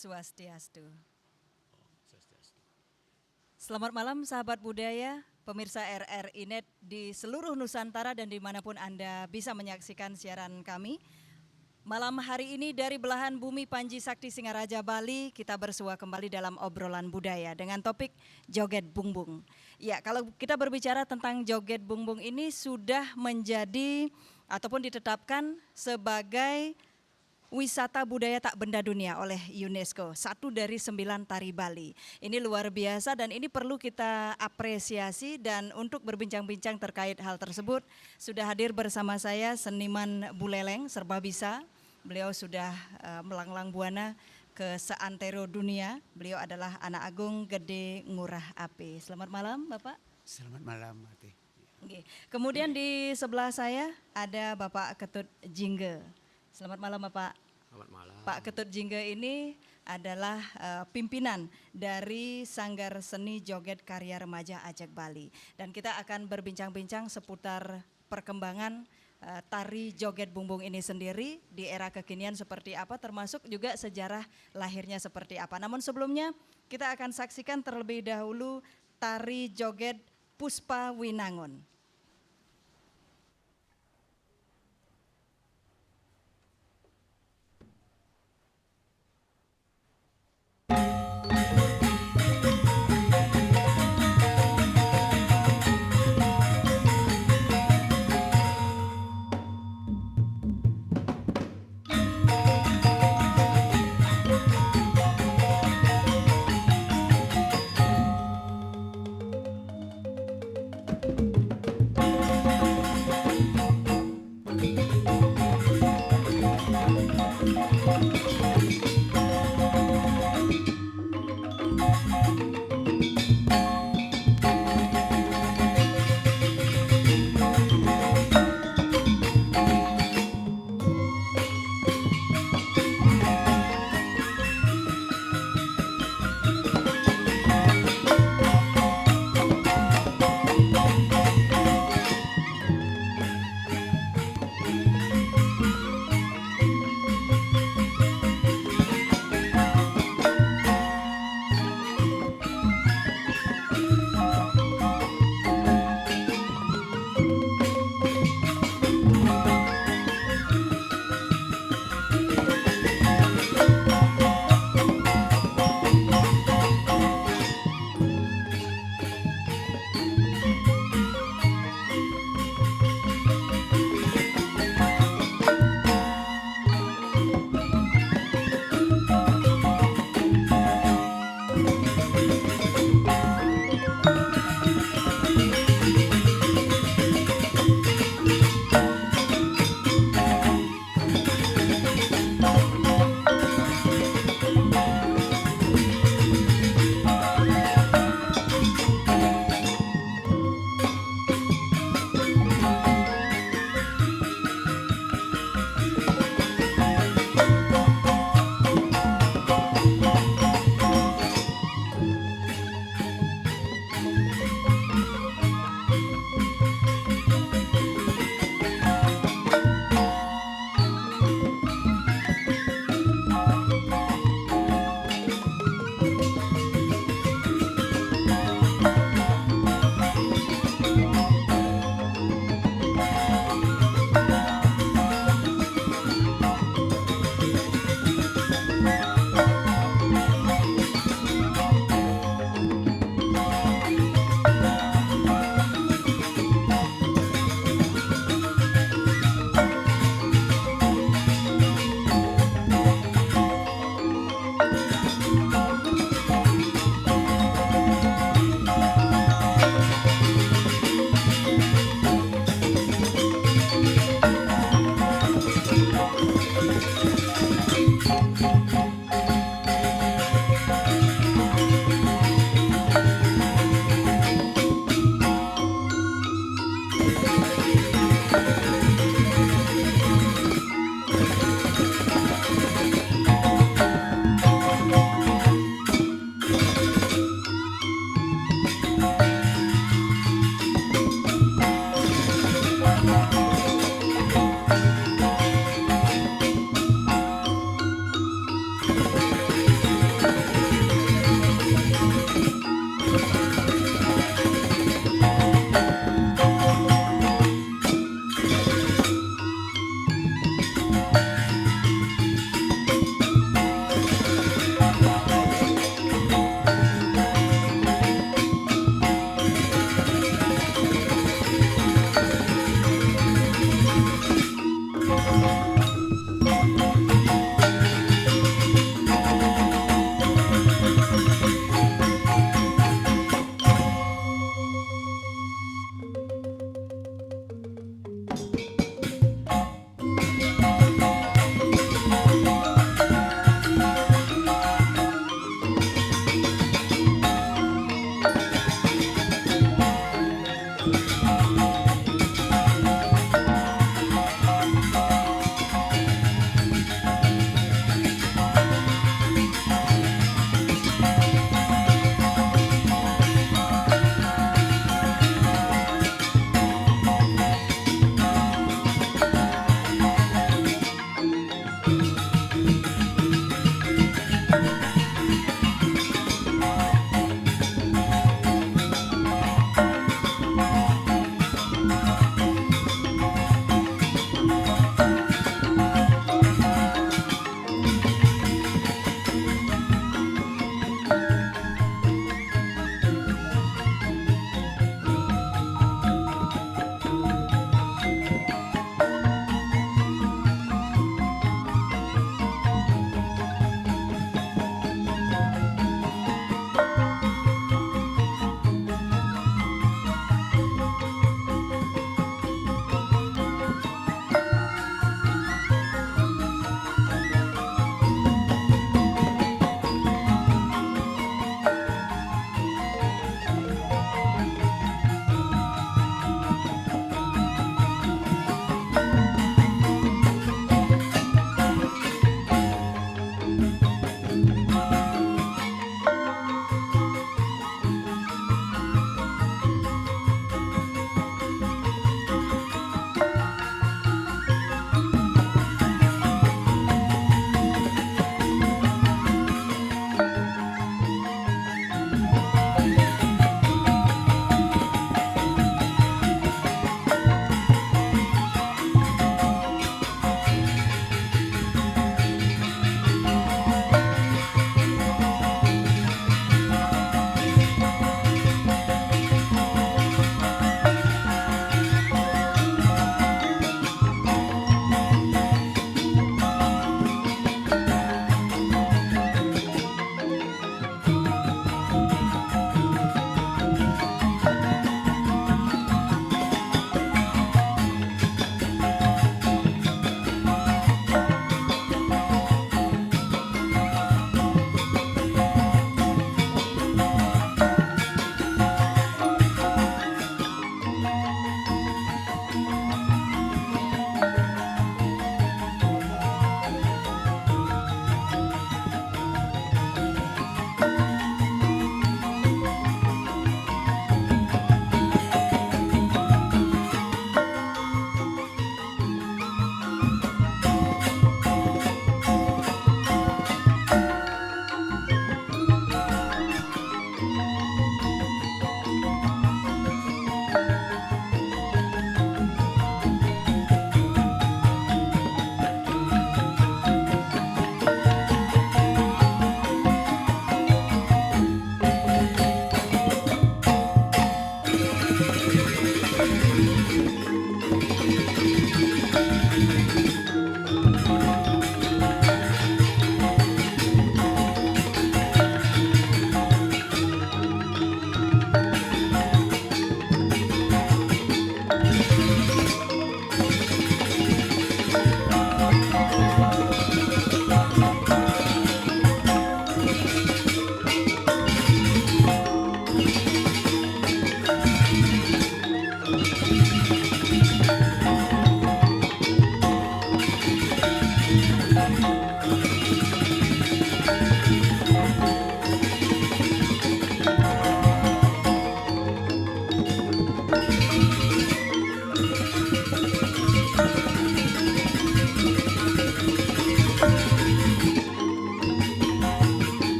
Swastiastu. Selamat malam sahabat budaya, pemirsa RRI Net di seluruh Nusantara dan dimanapun Anda bisa menyaksikan siaran kami. Malam hari ini dari belahan bumi Panji Sakti Singaraja Bali, kita bersua kembali dalam obrolan budaya dengan topik joget bungbung. Ya, kalau kita berbicara tentang joget bungbung ini sudah menjadi ataupun ditetapkan sebagai wisata budaya tak benda dunia oleh UNESCO, 1 dari 9 tari Bali. Ini luar biasa dan ini perlu kita apresiasi, dan untuk berbincang-bincang terkait hal tersebut sudah hadir bersama saya seniman Buleleng serba bisa. Beliau sudah melanglang buana ke seantero dunia. Beliau adalah Anak Agung Gede Ngurah Api. Selamat malam Bapak. Selamat malam Ati. Kemudian di sebelah saya ada Bapak Ketut Jingge. Selamat malam Bapak. Selamat malam. Pak Ketut Jingge ini adalah pimpinan dari Sanggar Seni Joget Karya Remaja Ajak Bali. Dan kita akan berbincang-bincang seputar perkembangan tari joget bungbung ini sendiri di era kekinian seperti apa, termasuk juga sejarah lahirnya seperti apa. Namun sebelumnya kita akan saksikan terlebih dahulu tari joget Puspa Winangun.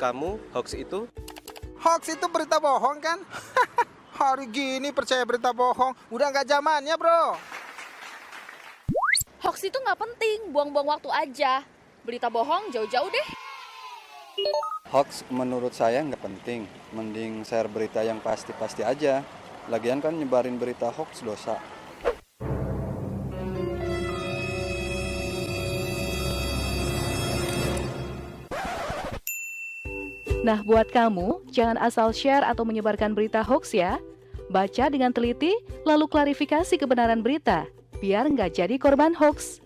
kamu, hoax itu? Hoax itu berita bohong kan? Hari gini percaya berita bohong, udah nggak zamannya bro. Hoax itu nggak penting, buang-buang waktu aja. Berita bohong jauh-jauh deh. Hoax menurut saya nggak penting, mending share berita yang pasti-pasti aja. Lagian kan nyebarin berita hoax dosa. Nah, buat kamu, jangan asal share atau menyebarkan berita hoax ya. Baca dengan teliti, lalu klarifikasi kebenaran berita, biar nggak jadi korban hoax.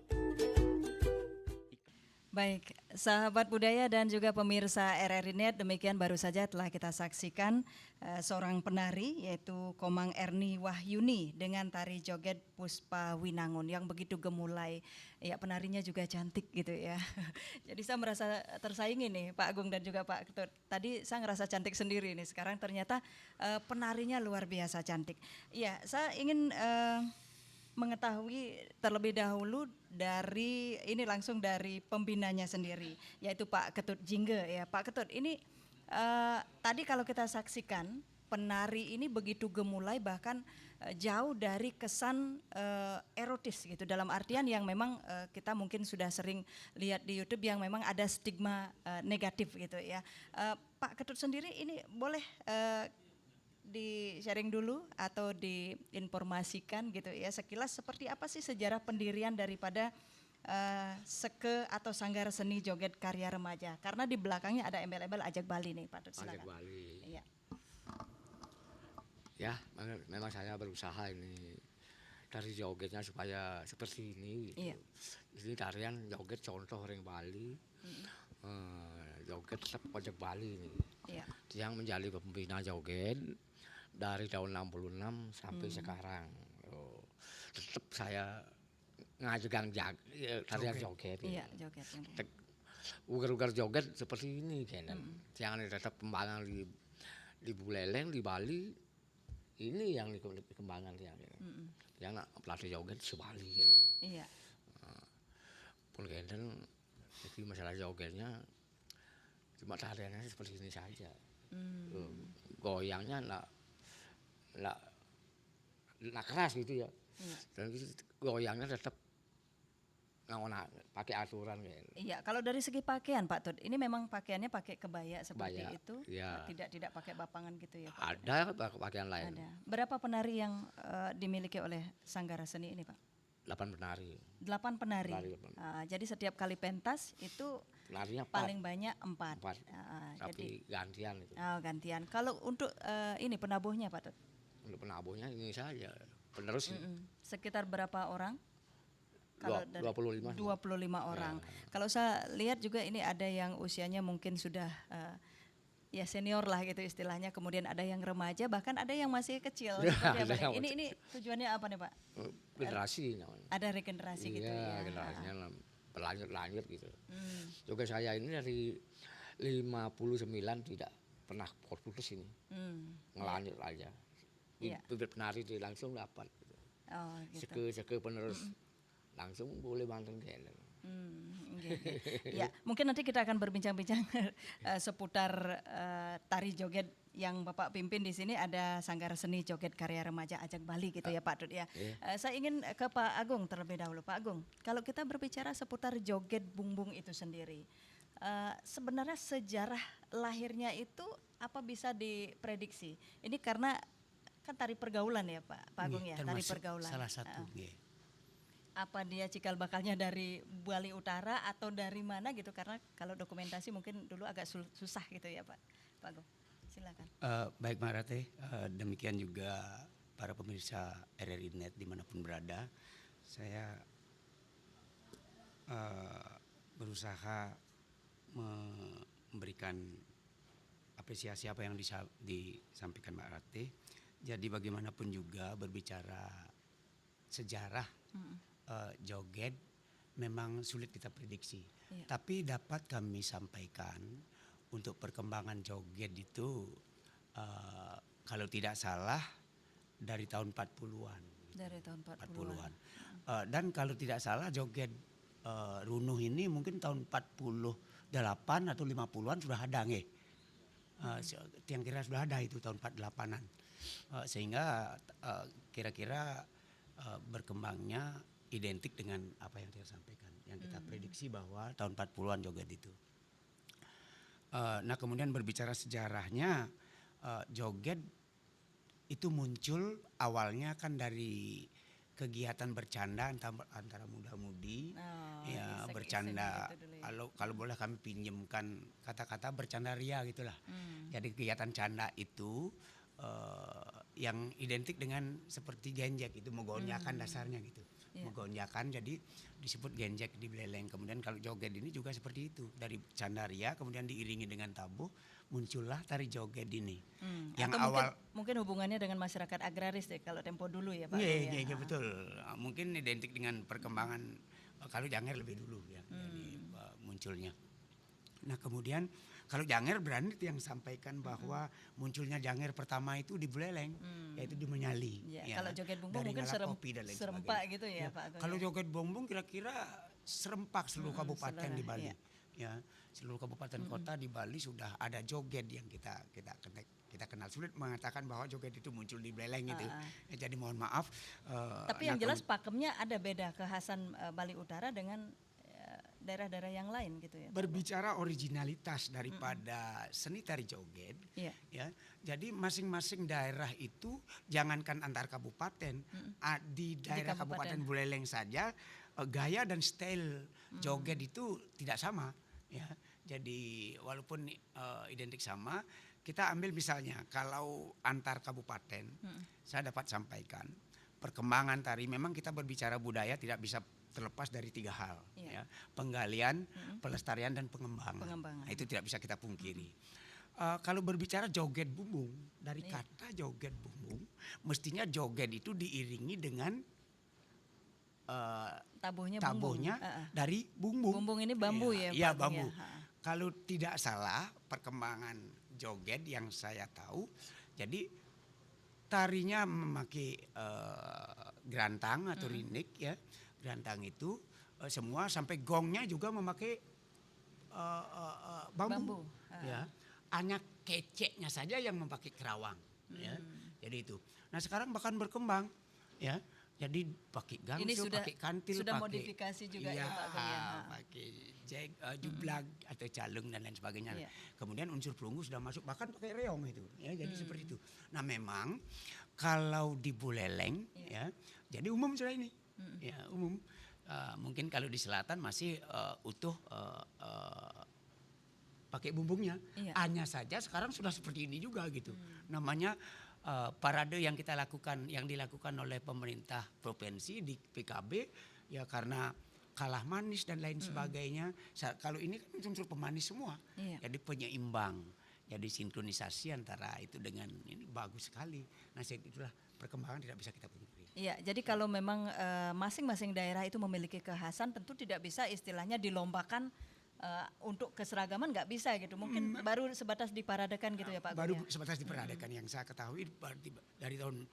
Baik, sahabat budaya dan juga pemirsa RRI Net, demikian baru saja telah kita saksikan seorang penari yaitu Komang Erni Wahyuni dengan tari joget Puspa Winangun yang begitu gemulai. Ya, penarinya juga cantik gitu ya. Jadi saya merasa tersaingi nih Pak Agung dan juga Pak Ketut. Tadi saya ngerasa cantik sendiri nih, sekarang ternyata penarinya luar biasa cantik. Iya, saya ingin mengetahui terlebih dahulu dari ini langsung dari pembinanya sendiri, yaitu Pak Ketut Jingge ya. Pak Ketut, ini tadi kalau kita saksikan penari ini begitu gemulai, bahkan jauh dari kesan erotis gitu, dalam artian yang memang kita mungkin sudah sering lihat di YouTube yang memang ada stigma negatif gitu ya. Pak Ketut sendiri ini boleh di-sharing dulu atau diinformasikan gitu ya, sekilas seperti apa sih sejarah pendirian daripada Seke atau Sanggar Seni Joget Karya Remaja, karena di belakangnya ada embel-embel Ajak Bali nih Pak Tut, silakan. Ajak Bali. Iya. Ya, memang saya berusaha ini dari jogetnya supaya seperti ini. Gitu. Iya. Ini tarian joget contoh orang Bali, joget tetap Ajak Bali ini. Iya. Yang menjadi pembina joget dari tahun 66 sampai sekarang. Tetap saya ngajukan tarian joget. Iya, joget. Ugar-ugar joget seperti ini kan. Yang tetap kembangan di Buleleng, di Bali. Ini yang dikembangkan yang pelatih joget sebali gitu. Iya. Pun kenten jadi masalah jogetnya cuma tariannya seperti ini saja. Goyangnya enggak keras gitu ya. Dan goyangnya tetap pakai aturan gitu. Iya, kalau dari segi pakaian Pak Tut, ini memang pakaiannya pakai kebaya seperti Kebaya, itu, ya. tidak pakai bapangan gitu ya Pak? Ada pakaian lain. Ada. Berapa penari yang dimiliki oleh Sanggar Seni ini Pak? 8 penari. 8 penari. Jadi setiap kali pentas itu Penarinya paling banyak 4. Tapi gantian itu. Gantian. Kalau untuk ini penabuhnya Pak Tut? Untuk penabuhnya ini saja penerus. Sekitar berapa orang? Kalau 25 orang. Ya. Kalau saya lihat juga ini ada yang usianya mungkin sudah ya senior lah gitu istilahnya, kemudian ada yang remaja, bahkan ada yang masih kecil. Ini tujuannya apa nih Pak? Generasi namanya. Ada regenerasi gitu ya. Generasinya berlanjut gitu. Juga saya ini dari 59 tidak pernah putus ini. Ngelanjut aja. Bibit penari itu langsung dapat. Gitu. Oh, gitu. Seke penerus langsung boleh bantuin kalian. Ya, mungkin nanti kita akan berbincang-bincang seputar tari joget yang Bapak pimpin di sini. Ada Sanggar Seni Joget Karya Remaja Ajak Bali gitu ya Pak Tut ya. Saya ingin ke Pak Agung terlebih dahulu. Pak Agung, kalau kita berbicara seputar joget bungbung itu sendiri, sebenarnya sejarah lahirnya itu apa bisa diprediksi? Ini karena kan tari pergaulan ya Pak Agung ya, tari pergaulan. Salah satu. Apa dia cikal bakalnya dari Bali Utara atau dari mana gitu, karena kalau dokumentasi mungkin dulu agak susah gitu ya Pak Agung. Silakan. Baik Mbak Rate, demikian juga para pemirsa RRI Net dimanapun berada. Saya berusaha memberikan apresiasi apa yang disampaikan Mbak Rate. Jadi bagaimanapun juga berbicara sejarah joget memang sulit kita prediksi. Tapi dapat kami sampaikan untuk perkembangan joget itu kalau tidak salah dari tahun 40-an. Dari tahun 40-an. Dan kalau tidak salah joget runuh ini mungkin tahun 48 atau 50-an sudah ada nggih. Tiang kira sudah ada itu tahun 48-an. Sehingga kira-kira berkembangnya identik dengan apa yang saya sampaikan, yang kita prediksi bahwa tahun 40-an joget itu. Nah kemudian berbicara sejarahnya, joget itu muncul awalnya kan dari kegiatan bercanda antara muda-mudi, ya bercanda. Gitu dulu ya. Kalau boleh kami pinjamkan kata-kata bercanda ria gitulah. Jadi kegiatan canda itu yang identik dengan seperti genjek itu menggonjakan dasarnya gitu. Menggonjakan jadi disebut genjek di Buleleng. Kemudian kalau joget ini juga seperti itu, dari canda ria kemudian diiringi dengan tabuh, muncullah tari joget ini. Yang Atau awal mungkin hubungannya dengan masyarakat agraris deh kalau tempo dulu ya Pak. iya betul. Mungkin identik dengan perkembangan kalau Janger lebih dulu ya jadi, munculnya. Nah kemudian kalau Janger berani yang sampaikan bahwa munculnya Janger pertama itu di Buleleng, yaitu di Menyali. Ya, kalau joget bumbung dari mungkin Ngalakopi dan lain serempak sebagainya. gitu ya Pak Agung. Kalau joget bumbung kira-kira serempak seluruh kabupaten di Bali. Ya, seluruh kabupaten kota di Bali sudah ada joget yang kita kenal. Sulit mengatakan bahwa joget itu muncul di Buleleng itu. Ya, jadi mohon maaf. Tapi yang jelas pakemnya ada beda kekhasan Bali Utara dengan daerah-daerah yang lain gitu ya. Berbicara originalitas daripada seni tari joget, ya. Jadi masing-masing daerah itu jangankan antar kabupaten, di daerah kabupaten Buleleng saja gaya dan style joget itu tidak sama, ya. Jadi walaupun identik sama, kita ambil misalnya kalau antar kabupaten, saya dapat sampaikan perkembangan tari. Memang kita berbicara budaya tidak bisa terlepas dari 3 hal, ya. Penggalian, pelestarian dan pengembangan. Nah, itu tidak bisa kita pungkiri. Kalau berbicara joget bumbung, dari kata joget bumbung, mestinya joget itu diiringi dengan tabuhnya dari bumbung. Bumbung ini bambu ya? Iya, Pak bambu. Ya. Kalau tidak salah perkembangan joget yang saya tahu, jadi tarinya memakai gerantang atau rinik ya. Gerantang itu semua sampai gongnya juga memakai bambu. Ya. Hanya keceknya saja yang memakai kerawang. Ya. Jadi itu. Nah sekarang bahkan berkembang, ya. Jadi pakai gangsu, pakai kantil, sudah pakai modifikasi juga ya Pak Agung ya. Pakai jublag atau calung dan lain sebagainya. Kemudian unsur perunggu sudah masuk, bahkan pakai reong itu. Ya, jadi seperti itu. Nah memang kalau di Buleleng, ya, jadi umum sudah ini. Ya umum. Mungkin kalau di selatan masih utuh pakai bumbungnya. Hanya saja sekarang sudah seperti ini juga gitu. Namanya parade yang dilakukan oleh pemerintah provinsi di PKB ya karena kalah manis dan lain sebagainya. Kalau ini kan unsur pemanis semua. Jadi penyeimbang. Jadi sinkronisasi antara itu dengan ini bagus sekali. Nah itulah perkembangan tidak bisa kita pungkiri. Iya, jadi kalau memang masing-masing daerah itu memiliki kekhasan, tentu tidak bisa istilahnya dilombakan untuk keseragaman, nggak bisa gitu. Mungkin baru sebatas diparadekan gitu ya Pak. Baru sebatas diparadekan yang saya ketahui dari tahun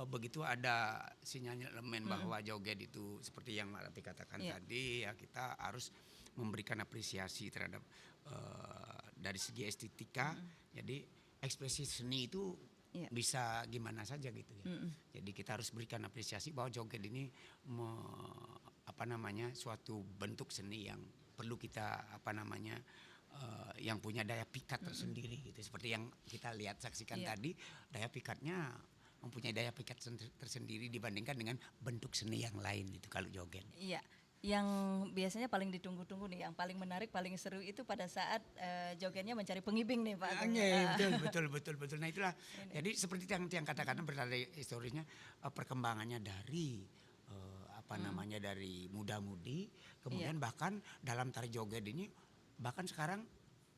begitu ada sinyalemen bahwa joget itu seperti yang Mbak Rati katakan tadi ya kita harus memberikan apresiasi terhadap dari segi estetika. Jadi ekspresi seni itu bisa gimana saja gitu ya. Jadi kita harus berikan apresiasi bahwa joget ini suatu bentuk seni yang perlu kita yang punya daya pikat tersendiri gitu. Seperti yang kita lihat saksikan tadi, daya pikatnya mempunyai daya pikat tersendiri dibandingkan dengan bentuk seni yang lain itu kalau joget. Iya. Yang biasanya paling ditunggu-tunggu nih, yang paling menarik, paling seru itu pada saat jogetnya mencari pengibing nih Pak Agung. Betul. Nah itulah. Jadi seperti yang katakan berada historisnya perkembangannya dari dari muda-mudi, kemudian bahkan dalam tari joget ini bahkan sekarang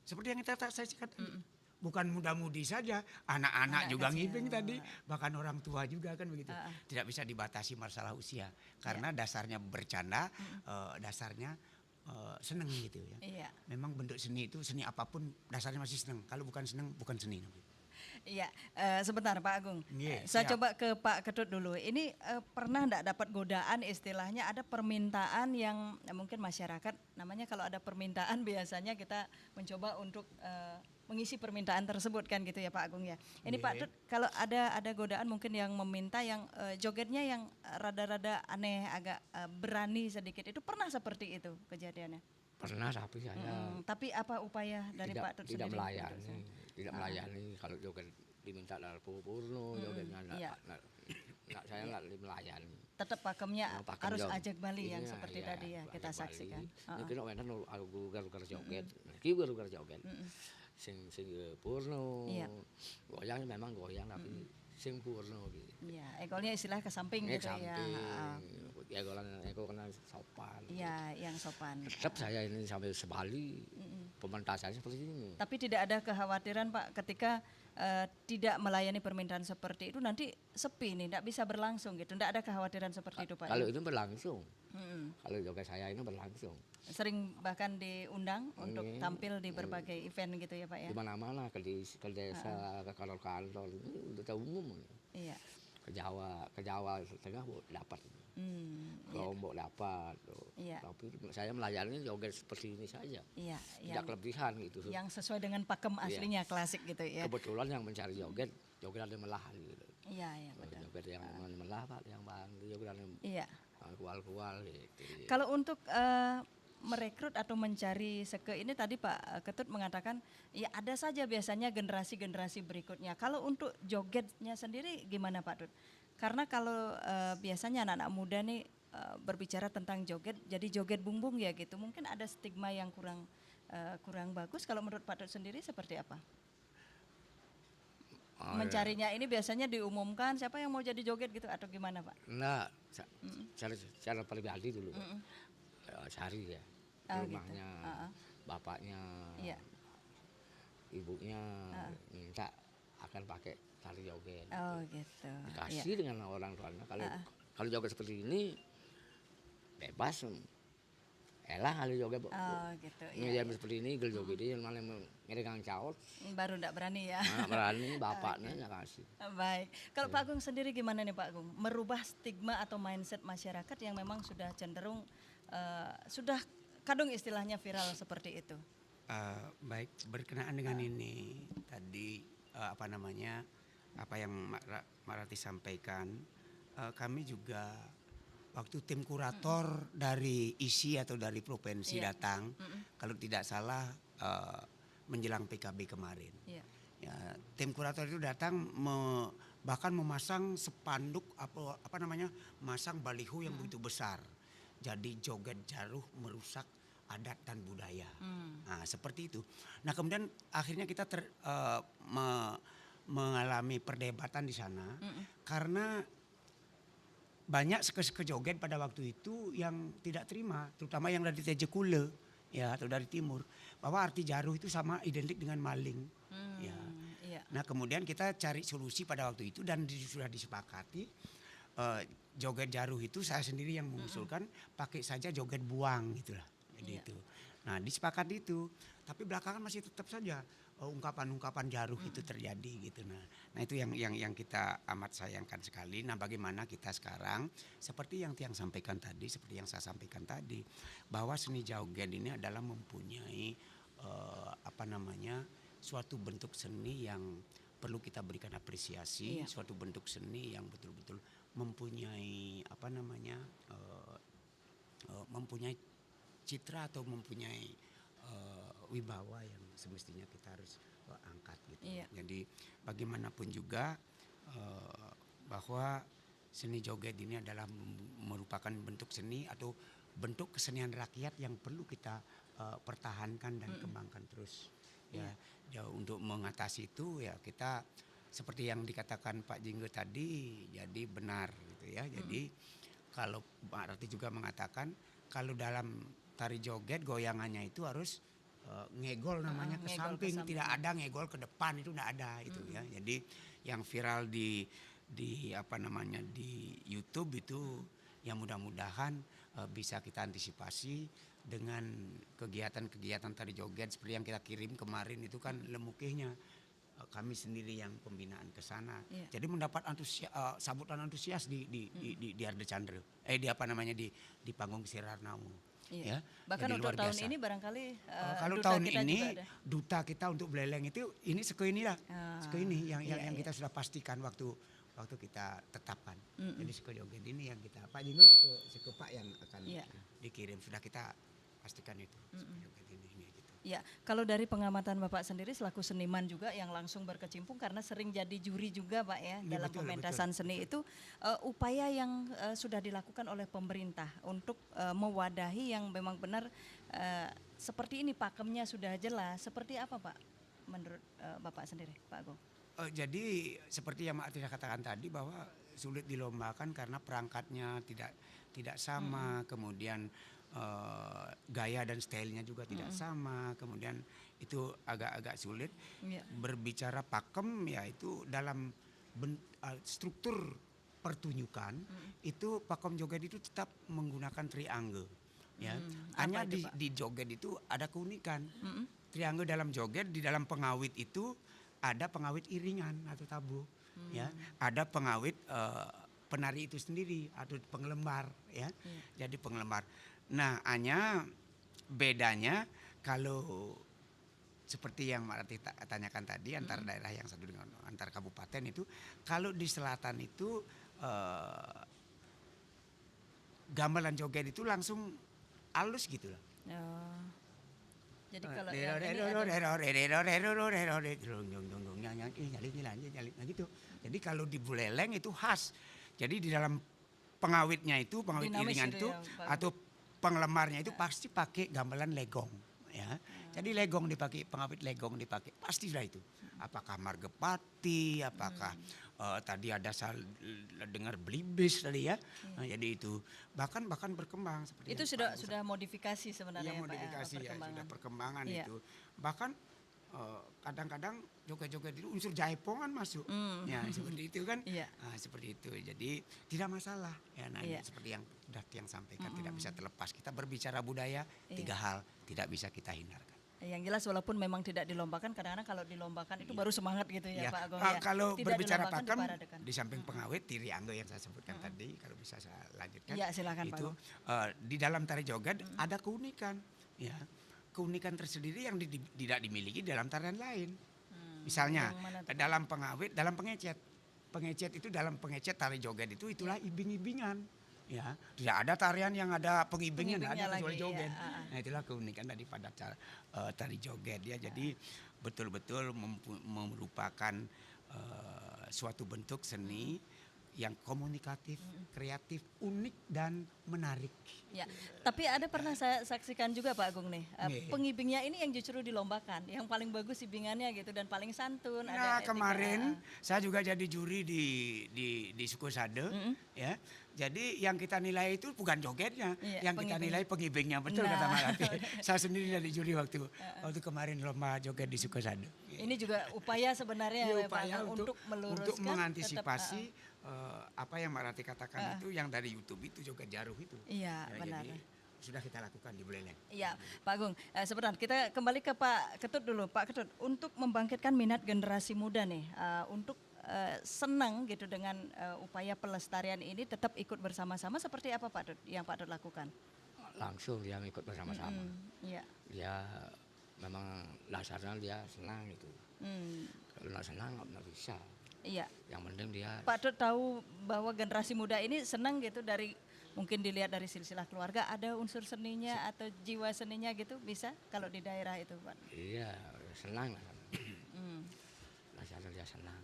seperti yang saya katakan bukan muda-mudi saja, anak-anak juga ngibing tadi, bahkan orang tua juga kan begitu. Tidak bisa dibatasi masalah usia karena dasarnya bercanda, dasarnya seneng gitu ya. Memang bentuk seni itu seni apapun dasarnya masih seneng. Kalau bukan seneng bukan seni. Iya, sebentar Pak Agung. Saya coba ke Pak Ketut dulu. Ini pernah enggak dapat godaan istilahnya ada permintaan yang mungkin masyarakat namanya kalau ada permintaan biasanya kita mencoba untuk mengisi permintaan tersebut kan gitu ya Pak Agung ya. Ini Iya. Pak Tut, kalau ada godaan mungkin yang meminta yang jogetnya yang rada-rada aneh, agak berani sedikit, itu pernah seperti itu kejadiannya? Pernah tapi saya Tapi apa upaya dari tidak Pak Tut tidak sendiri? melayani, tidak melayani kalau joget diminta dari Purno, jogetnya iya. saya nggak melayani. Tetap pakemnya Pakem harus jog. ajak Bali yang Iya, seperti iya, tadi ya kita ajak Bali. saksikan. Mungkin wena garuk-garuk joget. Iki garuk-garuk joget. Sing Purno. Iya. Goyang memang goyang tapi sing Purno gitu. Iya, ekolnya istilah ke samping gitu ya. Samping. Heeh. Ya eko kena sopan. Iya, yang sopan. Tetap saya ini sampai sebali pementasannya seperti ini. Tapi tidak ada kekhawatiran Pak ketika tidak melayani permintaan seperti itu nanti sepi nih, tidak bisa berlangsung gitu. Tidak ada kekhawatiran seperti itu Pak. Kalau itu berlangsung. Mm-mm. Kalau joget saya ini berlangsung. Sering bahkan diundang untuk tampil di berbagai event gitu ya Pak ya. Di mana-mana ke desa, ke kantor-kantor ini udah umum. Iya. Ke Jawa Tengah dapat. Ke Lombok dapat. Iya. Tapi saya melayani joget seperti ini saja. Iya, Tidak kelebihan gitu. yang sesuai dengan pakem aslinya klasik gitu ya. Kebetulan yang mencari joget ada melah gitu. Iya, iya betul. Joget yang melah Pak, yang bang, joget yang Iya. kual-kual gitu. Kalau untuk merekrut atau mencari seke ini tadi Pak Ketut mengatakan ya ada saja biasanya generasi-generasi berikutnya. Kalau untuk jogetnya sendiri gimana Pak Tut? Karena kalau biasanya anak-anak muda nih berbicara tentang joget, jadi joget bumbung ya gitu. Mungkin ada stigma yang kurang bagus. Kalau menurut Pak Tut sendiri seperti apa? Mencarinya ini biasanya diumumkan siapa yang mau jadi joget gitu atau gimana Pak? Nah, cara pribadi dulu Pak. Cari ya Oh, gitu. rumahnya, bapaknya, Iya. ibunya minta akan pakai tari joget. Oh gitu. Dikasih dengan orang tuanya. Kalau joget seperti ini bebas. Elah kali joget. Oh gitu. Ngejam seperti ini gel joget dia malah ngeregang caot. Baru enggak berani ya. Nah, berani bapaknya nggak kasih. Baik, kalau Pak Agung sendiri gimana nih Pak Agung? Merubah stigma atau mindset masyarakat yang memang sudah cenderung, sudah kadung istilahnya viral seperti itu. Baik, berkenaan dengan ini tadi apa yang Marati sampaikan, kami juga waktu tim kurator dari ISI atau dari provinsi datang, kalau tidak salah menjelang PKB kemarin. Iya. Ya, tim kurator itu datang bahkan memasang spanduk masang baliho yang begitu besar. Jadi joget jaruh merusak adat dan budaya. Nah, seperti itu. Nah, kemudian akhirnya kita mengalami perdebatan di sana karena banyak seke-seke joget pada waktu itu yang tidak terima, terutama yang dari Tejekule ya atau dari timur, bahwa arti jaruh itu sama identik dengan maling. Ya. Iya. Nah, kemudian kita cari solusi pada waktu itu dan sudah disepakati joget jaruh itu saya sendiri yang mengusulkan pakai saja joget buang gitulah. Jadi itu. Nah, disepakati itu, tapi belakangan masih tetap saja ungkapan-ungkapan jaruh itu terjadi gitu. Nah itu yang kita amat sayangkan sekali. Nah, bagaimana kita sekarang seperti yang Tiang sampaikan tadi, seperti yang saya sampaikan tadi, bahwa seni joget ini adalah mempunyai suatu bentuk seni yang perlu kita berikan apresiasi, suatu bentuk seni yang betul-betul mempunyai mempunyai citra atau mempunyai wibawa yang semestinya kita harus angkat gitu. Jadi bagaimanapun juga bahwa seni joget ini adalah merupakan bentuk seni atau bentuk kesenian rakyat yang perlu kita pertahankan dan kembangkan terus. Ya, untuk mengatasi itu ya kita seperti yang dikatakan Pak Jinggo tadi, jadi benar gitu ya. Jadi kalau Pak Rati juga mengatakan kalau dalam tari joget goyangannya itu harus ngegol namanya ke samping, tidak ada ngegol ke depan, itu tidak ada itu ya. Jadi yang viral di YouTube itu yang mudah-mudahan bisa kita antisipasi dengan kegiatan-kegiatan tari joget seperti yang kita kirim kemarin itu kan lemukihnya kami sendiri yang pembinaan ke sana. Jadi mendapat sambutan antusias di Arde Chandra. Di panggung Sirarnamu. Iya. Ya. Bahkan Jadi untuk luar tahun biasa. ini barangkali Kalau duta tahun kita ini juga ada. duta kita untuk beleleng itu ini seko ini lah. Seko ini yang iya, yang iya. kita sudah pastikan waktu kita tetapkan. Jadi seko joget ini yang kita Pak Dino seko Pak yang akan Iya. dikirim sudah kita pastikan itu. Seko joget ini gitu. Ya, kalau dari pengamatan Bapak sendiri selaku seniman juga yang langsung berkecimpung karena sering jadi juri juga Pak ya Iya, dalam betul, pementasan seni itu upaya yang sudah dilakukan oleh pemerintah untuk mewadahi yang memang benar seperti ini pakemnya sudah jelas. Seperti apa Pak menurut Bapak sendiri Pak Agung? Jadi seperti yang Mak Tina katakan tadi bahwa sulit dilombakan karena perangkatnya tidak sama, kemudian gaya dan stylenya juga tidak sama, kemudian itu agak sulit. Iya. Berbicara pakem ya itu dalam struktur pertunjukan itu pakem joget itu tetap menggunakan triangle. Ya, hanya Apa itu, Pak? di joget itu ada keunikan. Triangle dalam joget di dalam pengawit itu ada pengawit iringan atau tabuh, ya, ada pengawit penari itu sendiri atau penglembar, ya, jadi penglembar. Nah, hanya bedanya kalau seperti yang Mbak Rati tanyakan tadi antara daerah yang satu dengan antar kabupaten itu, kalau di selatan itu gamelan joget itu langsung halus gitu loh. Oh. Jadi kalau yang ini ada, gitu. Jadi kalau di Buleleng itu khas. Jadi di dalam pengawitnya itu, pengawit Dinamis iringan gitu itu ya, Pak. atau penglemarnya itu pasti pakai gamelan legong, ya. Jadi legong dipakai, pengawit legong dipakai, pasti sudah itu. Apakah Margepati, apakah tadi ada dengar Blibis tadi ya. Nah, jadi itu bahkan berkembang seperti itu yang Pak sudah modifikasi sebenarnya Iya, ya, Pak, modifikasi ya, perkembangan. sudah perkembangan Iya. itu. Bahkan kadang-kadang joget-joget itu unsur jaipongan masuk. Ya, seperti itu kan. Iya. Nah, seperti itu. Jadi tidak masalah. Ya, nah, Iya. seperti yang sudah yang sampaikan tidak bisa terlepas. Kita berbicara budaya, tiga hal tidak bisa kita hindarkan. Yang jelas walaupun memang tidak dilombakan, kadang-kadang kalau dilombakan itu baru semangat gitu ya, Ya, Pak Agung ya. kalau Tidak berbicara dilombakan, pakem diparadakan. di samping pengawet triangle yang saya sebutkan tadi, kalau bisa saya lanjutkan, Iya, silakan, Pak itu di dalam tari joget ada keunikan, ya, keunikan tersendiri yang tidak dimiliki dalam tarian lain. Misalnya yang mana tuh, Pak? dalam pengawet, dalam pengecet itu dalam pengecet tari joget itu itulah ibing-ibingan. Ya, tidak ada tarian yang ada pengibingnya, tidak Pengibingnya ada kecuali lagi, joget. ya, Nah, itulah keunikan daripada tari joget ya. Jadi betul-betul merupakan suatu bentuk seni yang komunikatif, kreatif, unik dan menarik. Ya, tapi ada pernah saya saksikan juga Pak Agung nih, Iya. pengibingnya ini yang justru dilombakan, yang paling bagus ibingannya gitu dan paling santun. Nah, etika. kemarin saya juga jadi juri di Sukosade, ya. Jadi yang kita nilai itu bukan jogetnya, Iya, yang kita pengibing. nilai pengibingnya, betul Nah. kata Mbak Rati. Saya sendiri jadi juri waktu kemarin lomba joget di Sukosade. Ini juga upaya sebenarnya Iya, ya, Pak upaya Agung, untuk meluruskan, untuk mengantisipasi tetap, apa yang Mbak Rati katakan itu yang dari YouTube itu joget jaruh itu. Iya, Ya, benar. jadi sudah kita lakukan di Buleleng. Iya, Pak Agung. Sebentar, kita kembali ke Pak Ketut dulu. Pak Ketut, untuk membangkitkan minat generasi muda nih, untuk senang gitu dengan upaya pelestarian ini, tetap ikut bersama-sama seperti apa Pak Tut, yang Pak Tut lakukan? Langsung dia ikut bersama-sama. Iya. Dia memang dasarnya dia senang itu. Kalau nggak senang nggak bisa. Iya. Yang penting dia Pak Tut tahu bahwa generasi muda ini senang gitu dari mungkin dilihat dari silsilah keluarga ada unsur seninya atau jiwa seninya gitu bisa kalau di daerah itu Pak. iya senang lah. Dasarnya dia senang.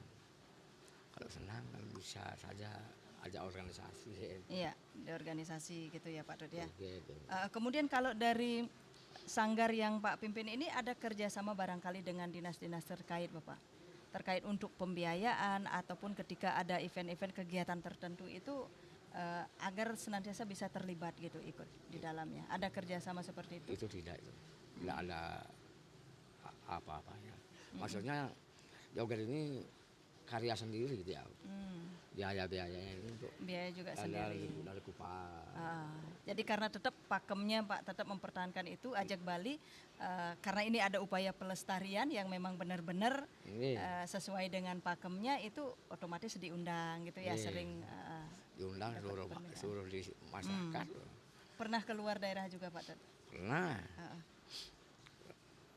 Kalau senang kan bisa saja ajak organisasi. Iya, di organisasi gitu ya Pak Tut ya. Gitu. Kemudian kalau dari sanggar yang Pak pimpin ini ada kerjasama barangkali dengan dinas-dinas terkait Bapak? Terkait untuk pembiayaan ataupun ketika ada event-event kegiatan tertentu itu agar senantiasa bisa terlibat gitu ikut di dalamnya. Ada kerjasama seperti itu? Itu tidak itu. Tidak ada apa-apanya. Maksudnya joget ini karya sendiri gitu ya. Biaya-biayanya itu untuk Biaya juga sendiri. dari kupar. Jadi karena tetap pakemnya Pak tetap mempertahankan itu ajak Bali karena ini ada upaya pelestarian yang memang benar-benar Ini sesuai dengan pakemnya itu otomatis diundang gitu ya Iya. sering diundang seluruh di masyarakat. pernah keluar daerah juga Pak Dut? Nah,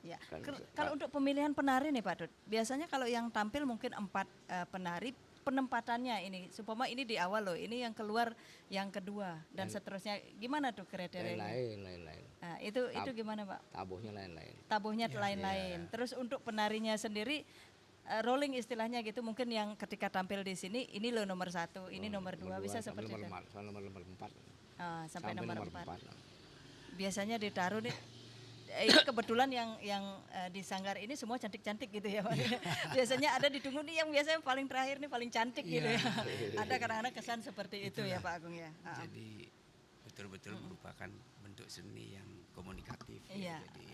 Ya. Kan- Kalau untuk pemilihan penari nih Pak Dut, biasanya kalau yang tampil mungkin 4 penari, penempatannya ini, supaya ini di awal loh, ini yang keluar yang kedua dan seterusnya, gimana tuh kriterianya? lain-lain. Nah, itu gimana Pak? Tabuhnya lain-lain. Tabuhnya lain-lain. Terus untuk penarinya sendiri rolling istilahnya gitu, mungkin yang ketika tampil di sini ini loh nomor 1, ini nomor 2 bisa seperti itu. Nomor 4. Sampai nomor 4. Biasanya ditaruh nih. Ini kebetulan yang di Sanggar ini semua cantik-cantik gitu ya Pak. Biasanya ada di Tungu nih yang biasanya paling terakhir nih paling cantik gitu ya. Ada kadang-kadang kesan seperti itu ya Pak Agung ya. Jadi betul-betul merupakan bentuk seni yang komunikatif. Iya. Jadi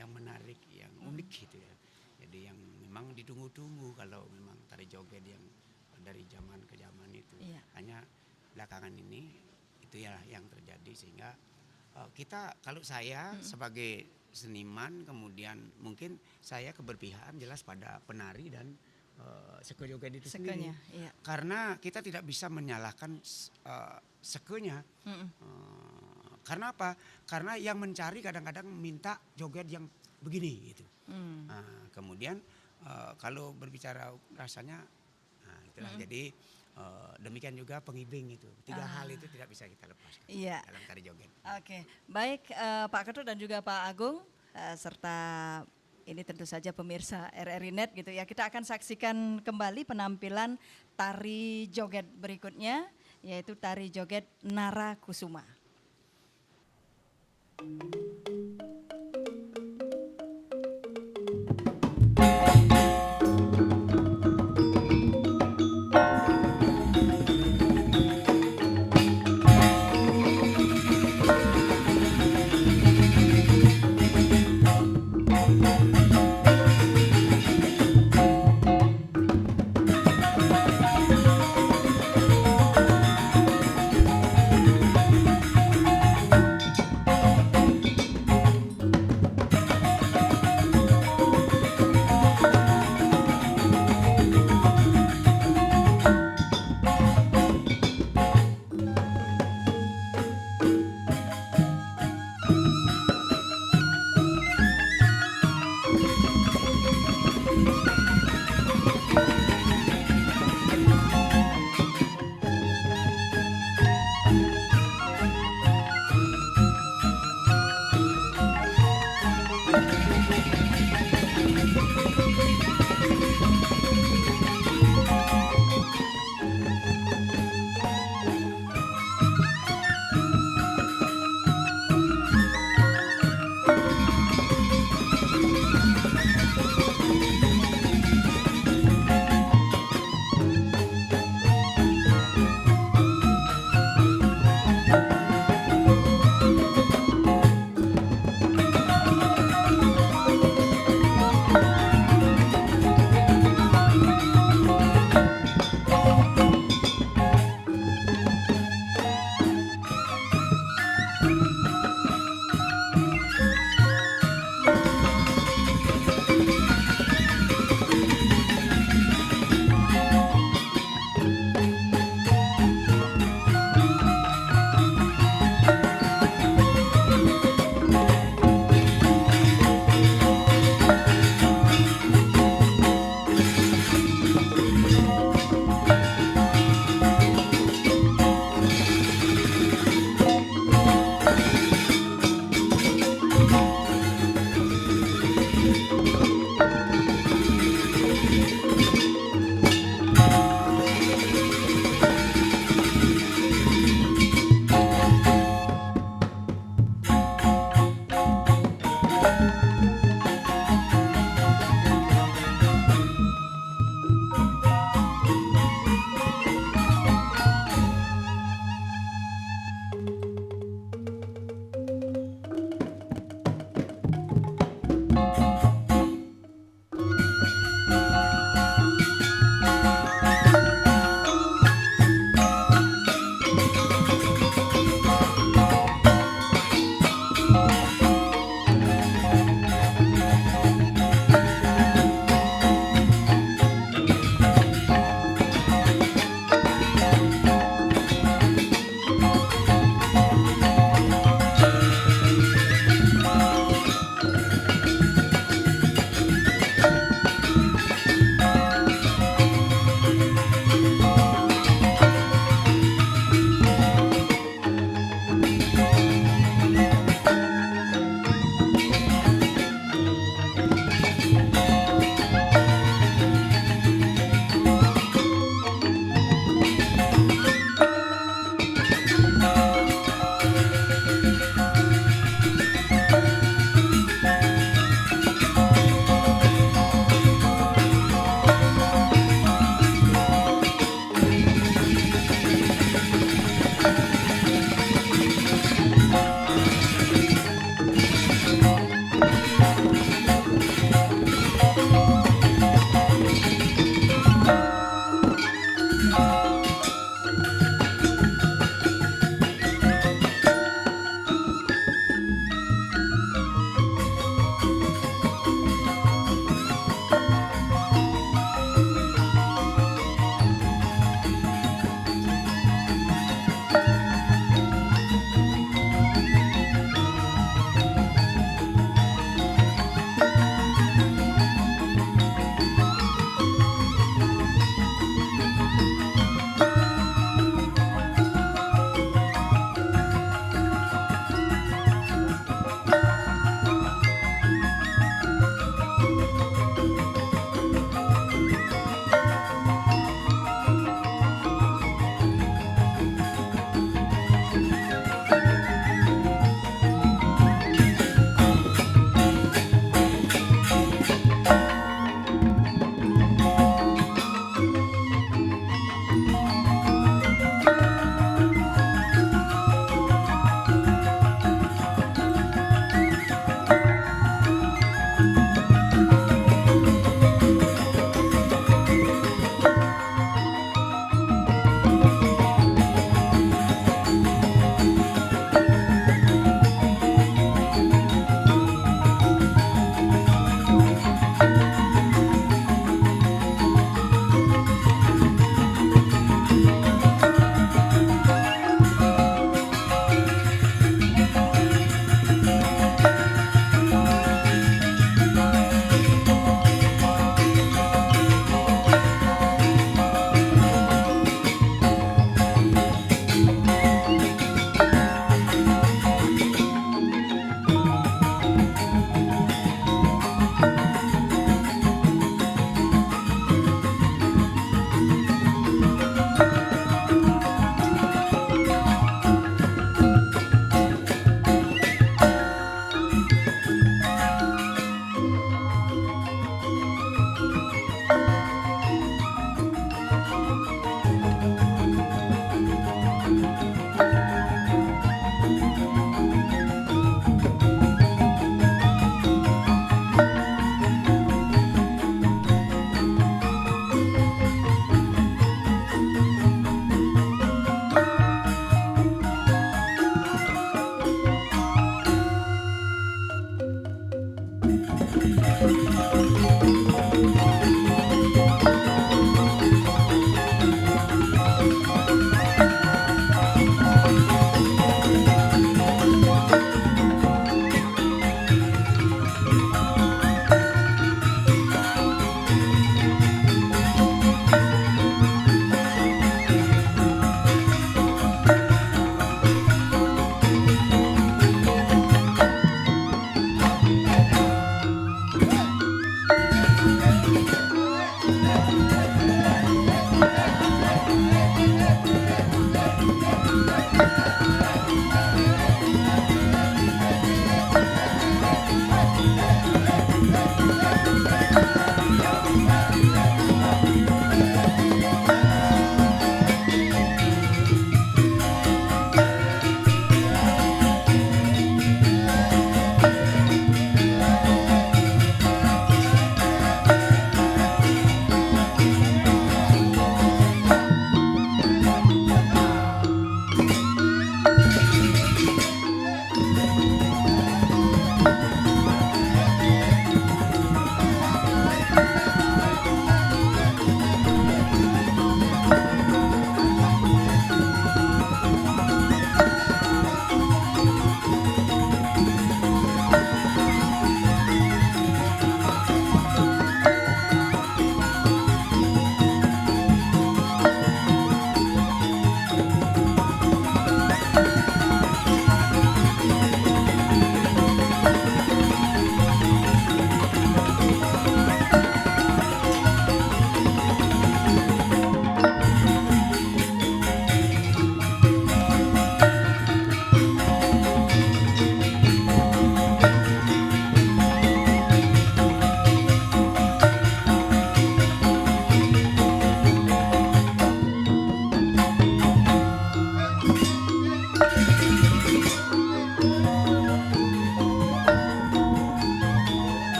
yang menarik, yang unik gitu ya. Jadi yang memang ditunggu-tunggu kalau memang tari joget yang dari zaman ke zaman itu. Iya. Hanya belakangan ini itu ya yang terjadi sehingga kita, kalau saya sebagai seniman, kemudian mungkin saya keberpihakan jelas pada penari dan seke joget itu sendiri. Sekenya, iya. Karena kita tidak bisa menyalahkan sekenya. Karena apa? Karena yang mencari kadang-kadang minta joget yang begini gitu. Nah, kemudian kalau berbicara rasanya, nah itulah. Jadi demikian juga pengibing itu. 3 hal itu tidak bisa kita lepaskan dalam tari joget. Oke, baik Pak Ketut dan juga Pak Agung serta ini tentu saja pemirsa RRI Net gitu ya. Kita akan saksikan kembali penampilan tari joget berikutnya, yaitu tari joget Nara Kusuma.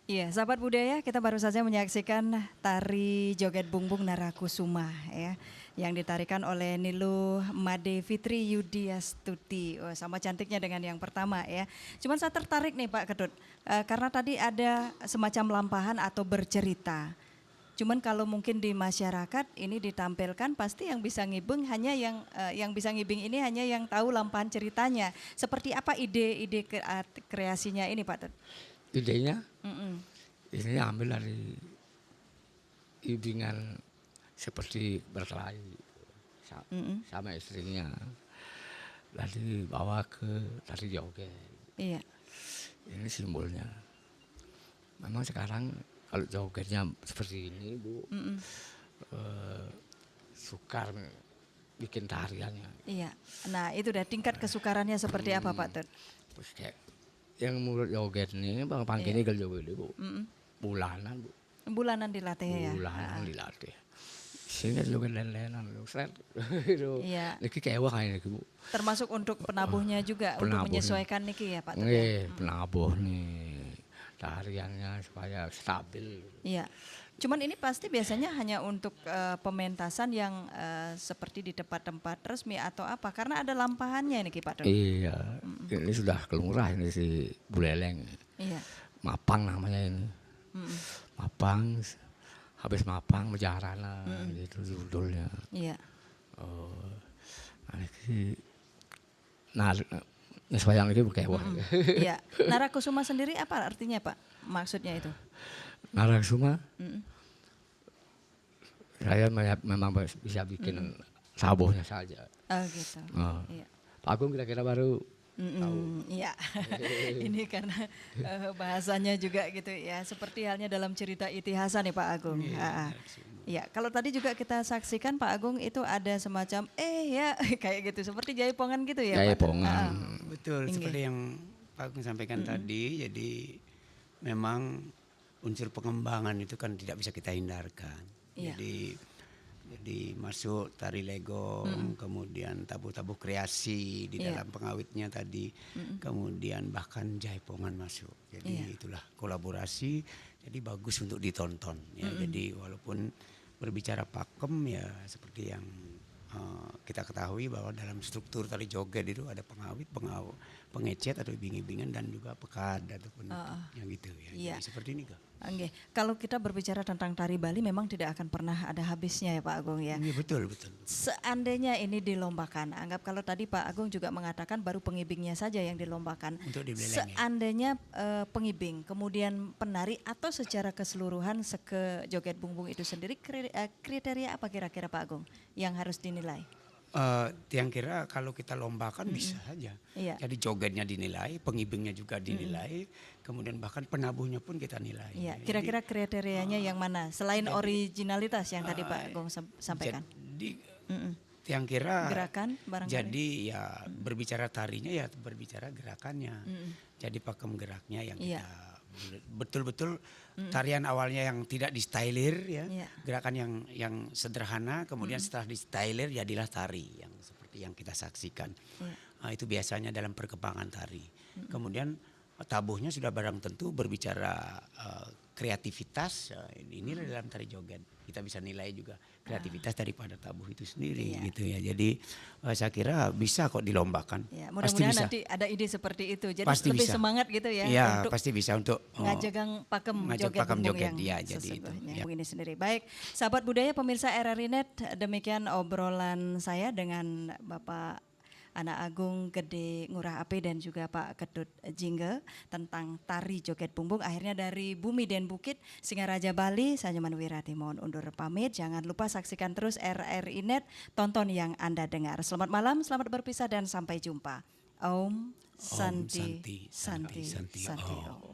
Iya, sahabat budaya, kita baru saja menyaksikan tari joget bungbung Narakusuma ya, yang ditarikan oleh Niluh Made Fitri Yudiastuti. Oh, sama cantiknya dengan yang pertama ya. Cuman saya tertarik nih Pak Ketut, karena tadi ada semacam lampahan atau bercerita. Cuman kalau mungkin di masyarakat ini ditampilkan, pasti yang bisa ngibing hanya yang bisa ngibing ini hanya yang tahu lampahan ceritanya. Seperti apa ide kreasinya ini Pak Ketut? Idenya ini ambil dari ibingan seperti berkelahi sama istrinya, lalu dibawa ke tari joget. Iya. Ini simbolnya. Memang sekarang kalau jogetnya seperti ini Bu, sukar bikin tariannya. Iya. Nah, itu udah tingkat kesukarannya seperti apa Pak Tut? Terus kayak yang mulut joget nih Bang Pangki ini kalau joget Bu. Bulanan Bu. Bulanan dilatih ya. Bulanan dilatih. Sini joget lain-lainan lu seret. Itu. Iya. Niki kewah kayak Bu. Termasuk untuk penabuhnya juga untuk Penabuhnya. menyesuaikan niki ya Pak Tut. Penabuh nih tariannya supaya stabil. Iya. Cuman ini pasti biasanya hanya untuk pementasan yang seperti di tempat-tempat resmi atau apa? Karena ada lampahannya ini Pak Tut. Iya, ini sudah kelurah ini si Buleleng. Iya. Mapang namanya ini. Mapang, habis Mapang Mejarana gitu judulnya. Iya. Nah, sesuai yang ini kewah. Iya. Narakusuma sendiri apa artinya Pak? Maksudnya itu? Narakusuma, saya memang bisa bikin sabohnya saja. Oh gitu. Iya. Pak Agung kira-kira baru Iya, ini karena bahasanya juga gitu ya, seperti halnya dalam cerita Itihasa nih Pak Agung. Iya, kalau tadi juga kita saksikan Pak Agung itu ada semacam ya kayak gitu, seperti jaipongan gitu ya Pak. Jaipongan. Betul, seperti yang Pak Agung sampaikan tadi, jadi memang unsur pengembangan itu kan tidak bisa kita hindarkan. Iya. Jadi masuk tari legong, kemudian tabuh-tabuh kreasi di dalam pengawitnya tadi, kemudian bahkan jaipongan masuk. Jadi itulah kolaborasi, jadi bagus untuk ditonton. Ya. Jadi walaupun berbicara pakem ya seperti yang kita ketahui bahwa dalam struktur tari joget itu ada pengawit, pengecet atau ibing-ibingan dan juga pekad ataupun yang gitu ya. Iya. Jadi seperti ini Kak. Oke, kalau kita berbicara tentang tari Bali memang tidak akan pernah ada habisnya ya Pak Agung ya. Iya betul. Seandainya ini dilombakan, anggap kalau tadi Pak Agung juga mengatakan baru pengibingnya saja yang dilombakan. Untuk di Buleleng, ya. Seandainya pengibing, kemudian penari atau secara keseluruhan seke joget bungbung itu sendiri kriteria apa kira-kira Pak Agung yang harus dinilai? Yang kira kalau kita lombakan bisa saja. Iya. Jadi jogetnya dinilai, pengibingnya juga dinilai, kemudian bahkan penabuhnya pun kita nilai. Iya, kira-kira kriterianya yang mana selain originalitas yang tadi Pak Agung sampaikan? Jadi yang kira Gerakan barangkali. jadi ya berbicara tarinya ya berbicara gerakannya. Jadi pakem geraknya yang Iya. kita betul-betul tarian awalnya yang tidak distylir ya, Iya. gerakan yang sederhana, kemudian setelah distylir jadilah tari yang seperti yang kita saksikan. Nah, itu biasanya dalam perkembangan tari. Kemudian tabuhnya sudah barang tentu berbicara kreativitas, ini dalam tari joget kita bisa nilai juga kreativitas daripada tabuh itu sendiri gitu ya. Jadi saya kira bisa kok dilombakan. Ya, Pasti mudah-mudahan bisa. nanti ada ide seperti itu. Jadi Pasti lebih bisa. semangat gitu ya Iya, untuk pasti bisa untuk ngajagang pakem ngajak joget pakem bungbung joget, yang ya, jadi itu, sesungguhnya. ya. Ini sendiri. Baik, sahabat budaya pemirsa RRI Net, demikian obrolan saya dengan Bapak Ana Agung Gede Ngurah Ape dan juga Pak Ketut Jingge tentang tari joget bungbung. Akhirnya dari Bumi dan Bukit Singaraja Bali, saya Nyoman Wirati mohon undur pamit. Jangan lupa saksikan terus RRI Net, tonton yang Anda dengar. Selamat malam, selamat berpisah dan sampai jumpa. Om Santi Santi Santi Om.